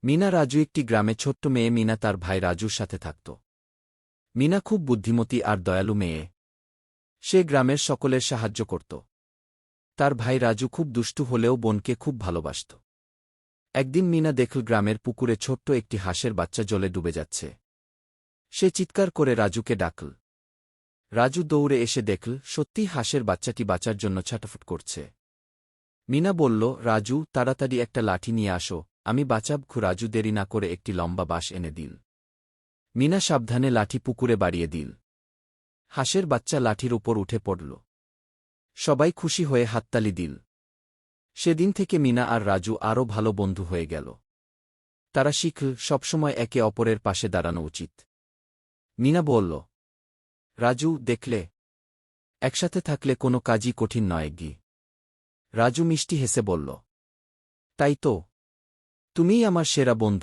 মিনা রাজু একটি গ্রামে ছোট্ট মেয়ে মিনা তার ভাই রাজুর সাথে থাকত। মিনা খুব বুদ্ধিমতী আর দয়ালু মেয়ে। সে গ্রামের সকলের সাহায্য করত। তার ভাই রাজু খুব দুষ্টু হলেও বোনকে খুব ভালোবাসত। একদিন মিনা দেখল গ্রামের পুকুরে ছোট্ট একটি হাঁসের বাচ্চা জলে ডুবে যাচ্ছে। সে চিৎকার করে রাজুকে ডাকল। রাজু দৌড়ে এসে দেখল সত্যিই হাঁসের বাচ্চাটি বাঁচার জন্য ছটফট করছে। মিনা বলল, রাজু, তাড়াতাড়ি একটা লাঠি নিয়ে আসো, আমি বাঁচাব। রাজু দেরি না করে একটি লম্বা বাঁশ এনে দিল। মিনা সাবধানে লাঠি পুকুরে বাড়িয়ে দিল। হাঁসের বাচ্চা লাঠির উপর উঠে পড়ল। সবাই খুশি হয়ে হাততালি দিল। সেদিন থেকে মিনা আর রাজু আরও ভালো বন্ধু হয়ে গেল। তারা শিখল সবসময় একে অপরের পাশে দাঁড়ানো উচিত। মিনা বলল, রাজু, দেখলে, একসাথে থাকলে কোনো কাজই কঠিন নয় গি। রাজু মিষ্টি হেসে বলল, তাই তো, তুমিই আমার সেরা বন্ধু।